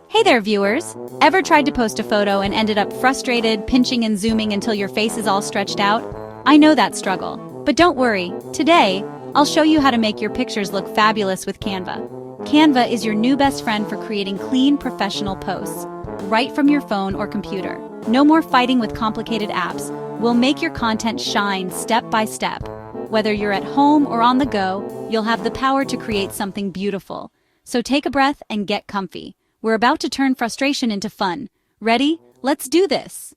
Hey there, viewers! Ever tried to post a photo and ended up frustrated, pinching and zooming until your face is all stretched out? I know that struggle. But don't worry, today, I'll show you how to make your pictures look fabulous with Canva. Canva is your new best friend for creating clean, professional posts, right from your phone or computer. No more fighting with complicated apps. We'll make your content shine step by step. Whether you're at home or on the go, you'll have the power to create something beautiful. So take a breath and get comfy. We're about to turn frustration into fun. Ready? Let's do this!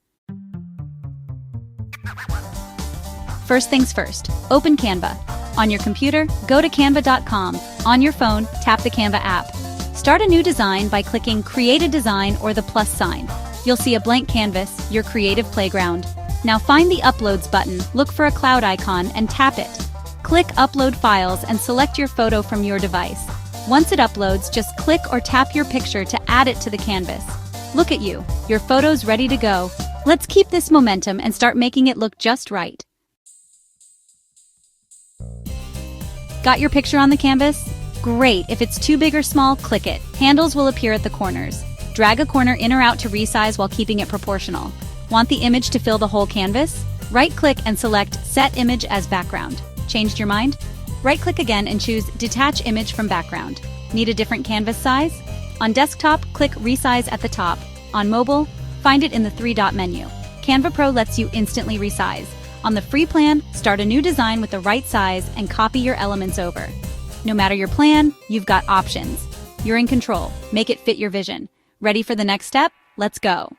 First things first, open Canva. On your computer, go to canva.com. On your phone, tap the Canva app. Start a new design by clicking Create a Design or the plus sign. You'll see a blank canvas, your creative playground. Now find the Uploads button, look for a cloud icon, and tap it. Click Upload Files and select your photo from your device. Once it uploads, just click or tap your picture to add it to the canvas. Look at you, your photo's ready to go. Let's keep this momentum and start making it look just right. Got your picture on the canvas? Great, if it's too big or small, click it. Handles will appear at the corners. Drag a corner in or out to resize while keeping it proportional. Want the image to fill the whole canvas? Right-click and select Set Image as Background. Changed your mind? Right-click again and choose Detach Image from Background. Need a different canvas size? On desktop, click Resize at the top. On mobile, find it in the three-dot menu. Canva Pro lets you instantly resize. On the free plan, start a new design with the right size and copy your elements over. No matter your plan, you've got options. You're in control. Make it fit your vision. Ready for the next step? Let's go.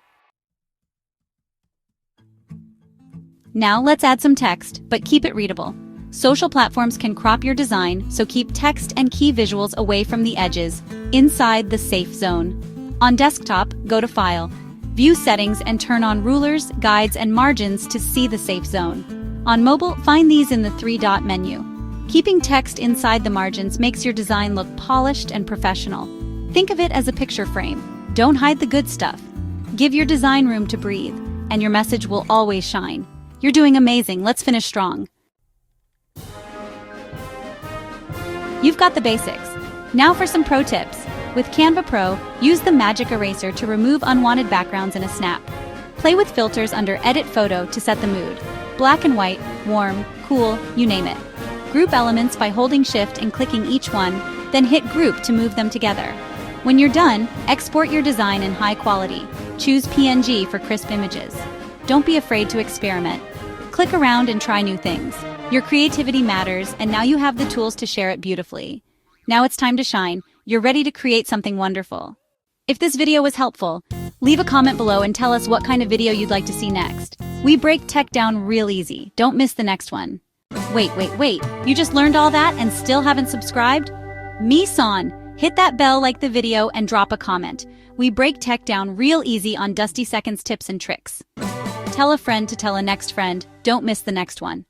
Now let's add some text, but keep it readable. Social platforms can crop your design, so keep text and key visuals away from the edges, inside the safe zone. On desktop, go to File, View Settings and turn on Rulers, Guides, and Margins to see the safe zone. On mobile, find these in the three-dot menu. Keeping text inside the margins makes your design look polished and professional. Think of it as a picture frame. Don't hide the good stuff. Give your design room to breathe, and your message will always shine. You're doing amazing. Let's finish strong. You've got the basics. Now for some pro tips. With Canva Pro, use the Magic Eraser to remove unwanted backgrounds in a snap. Play with filters under Edit Photo to set the mood. Black and white, warm, cool, you name it. Group elements by holding Shift and clicking each one, then hit Group to move them together. When you're done, export your design in high quality. Choose PNG for crisp images. Don't be afraid to experiment. Click around and try new things. Your creativity matters, and now you have the tools to share it beautifully. Now it's time to shine. You're ready to create something wonderful. If this video was helpful, leave a comment below and tell us what kind of video you'd like to see next. We break tech down real easy. Don't miss the next one. Wait. You just learned all that and still haven't subscribed? Me-san, hit that bell, like the video, and drop a comment. We break tech down real easy on Dusty Seconds tips and tricks. Tell a friend to tell a next friend. Don't miss the next one.